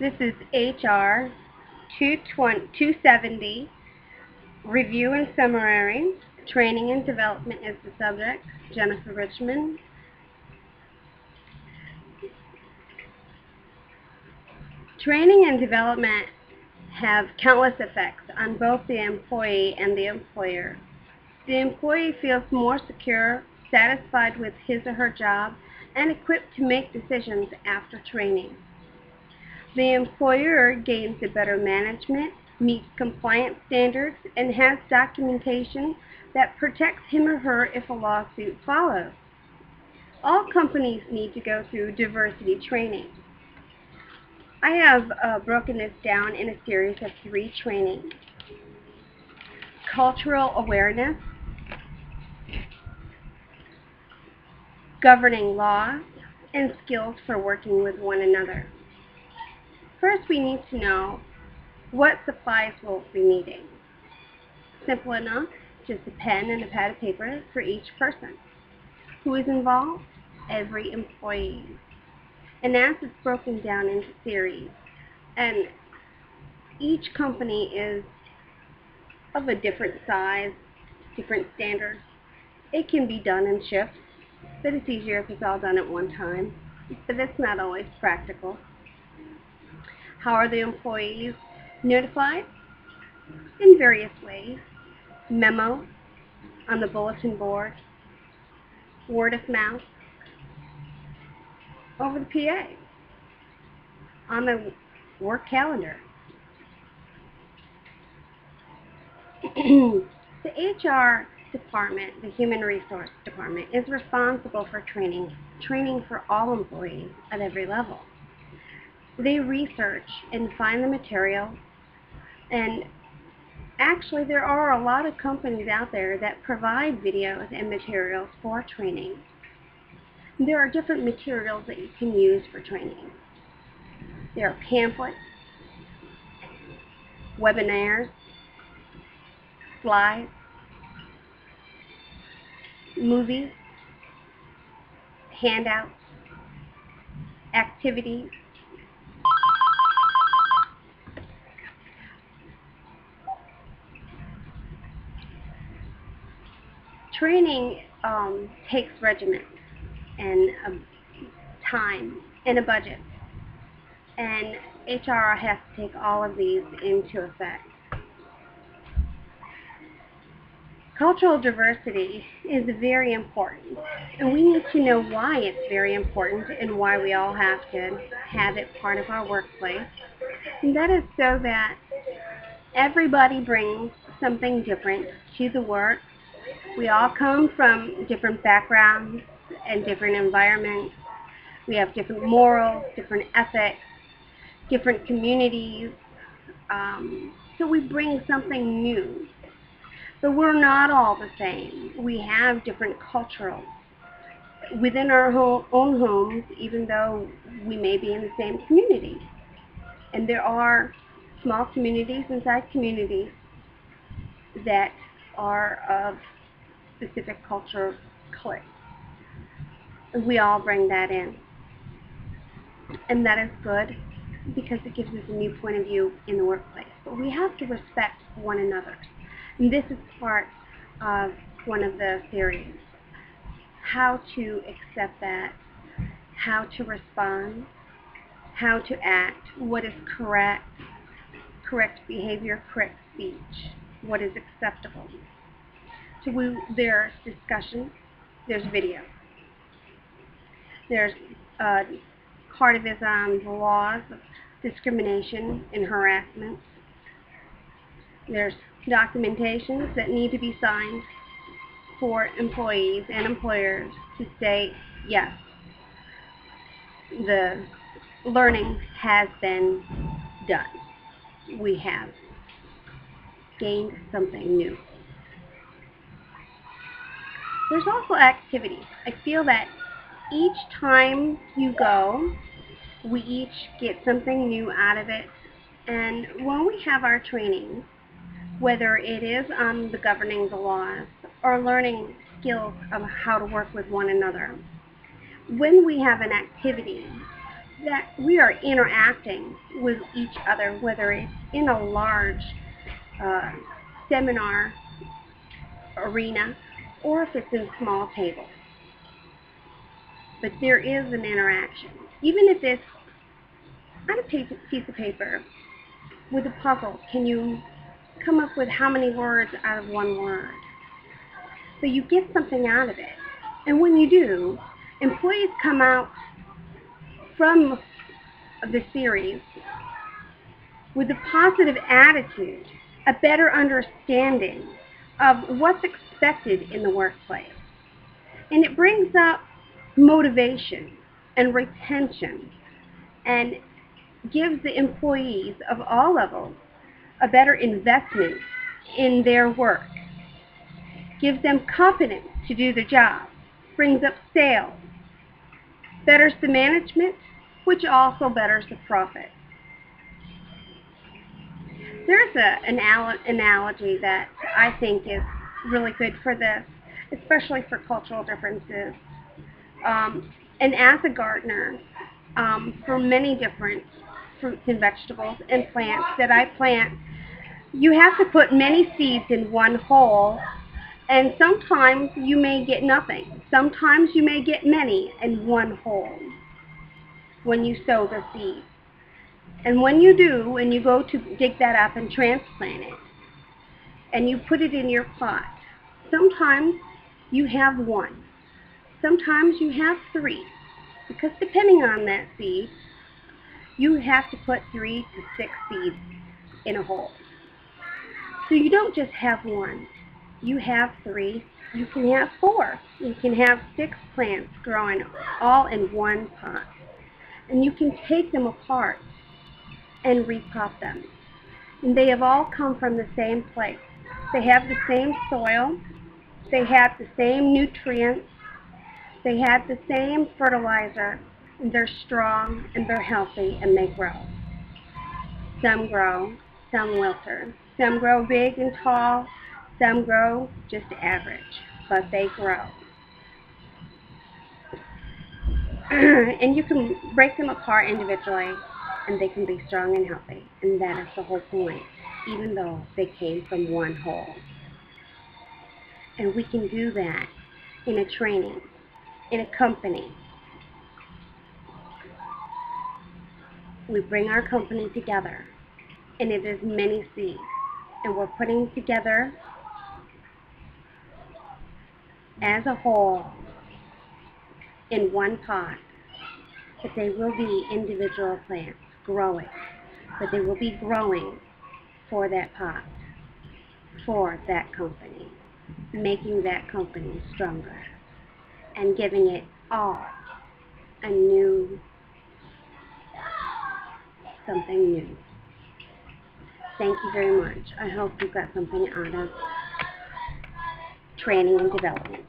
This is HR270, Review and Summary. Training and Development is the subject. Jennifer Richmond. Training and development have countless effects on both the employee and the employer. The employee feels more secure, satisfied with his or her job, and equipped to make decisions after training. The employer gains a better management, meets compliance standards, and has documentation that protects him or her if a lawsuit follows. All companies need to go through diversity training. I have broken this down in a series of 3 trainings. Cultural awareness, governing laws, and skills for working with one another. First, we need to know what supplies we'll be needing. Simple enough, just a pen and a pad of paper for each person. Who is involved? Every employee. And as it's broken down into series, and each company is of a different size, different standards. It can be done in shifts, but it's easier if it's all done at one time. But that's not always practical. How are the employees notified? In various ways. Memo on the bulletin board, word of mouth, over the PA, on the work calendar. The HR department, the Human Resource Department, is responsible for training for all employees at every level. They research and find the material, and actually there are a lot of companies out there that provide videos and materials for training. There are different materials that you can use for training. There are pamphlets, webinars, slides, movies, handouts, activities, training takes regiment and time and a budget, and HR has to take all of these into effect. Cultural diversity is very important, and we need to know why it's very important and why we all have to have it part of our workplace. And that is so that everybody brings something different to the work. We all come from different backgrounds and different environments. We have different morals, different ethics, different communities. So we bring something new. But we're not all the same. We have different cultures within our own homes, even though we may be in the same community. And there are small communities inside communities that are of specific culture cliques. We all bring that in. And that is good because it gives us a new point of view in the workplace. But we have to respect one another. And this is part of one of the theories. How to accept that, how to respond, how to act, what is correct behavior, correct speech, what is acceptable. So there's discussion, there's video. There's part of it on the laws of discrimination and harassment. There's documentations that need to be signed for employees and employers to say, yes, the learning has been done. We have gained something new. There's also activities. I feel that each time you go, we each get something new out of it. And when we have our training, whether it is on the governing the laws or learning skills of how to work with one another, when we have an activity, that we are interacting with each other, whether it's in a large seminar arena or if it's in small tables. But there is an interaction. Even if it's on a piece of paper with a puzzle, can you come up with how many words out of one word? So you get something out of it. And when you do, employees come out from the series with a positive attitude, a better understanding of what's expected in the workplace. And it brings up motivation and retention and gives the employees of all levels a better investment in their work, gives them confidence to do the job, brings up sales, betters the management, which also betters the profit. There's an analogy that I think is really good for this, especially for cultural differences. And as a gardener, for many different fruits and vegetables and plants that I plant, you have to put many seeds in one hole, and sometimes you may get nothing. Sometimes you may get many in one hole when you sow the seed. And when you do, and you go to dig that up and transplant it, and you put it in your pot, sometimes you have one. Sometimes you have three, because depending on that seed, you have to put 3 to 6 seeds in a hole. So you don't just have one. You have 3. You can have 4. You can have 6 plants growing all in one pot. And you can take them apart and repot them. And they have all come from the same place. They have the same soil. They have the same nutrients. They have the same fertilizer. And they're strong and they're healthy and they grow. Some grow, some wilter. Some grow big and tall. Some grow just average, but they grow. And you can break them apart individually, and they can be strong and healthy. And that is the whole point, even though they came from one whole. And we can do that in a training, in a company. We bring our company together, and it is many seeds. And we're putting together as a whole in one pot. But they will be individual plants growing. But they will be growing for that pot, for that company, making that company stronger, and giving it all a new, something new. Thank you very much. I hope you got something out of training and development.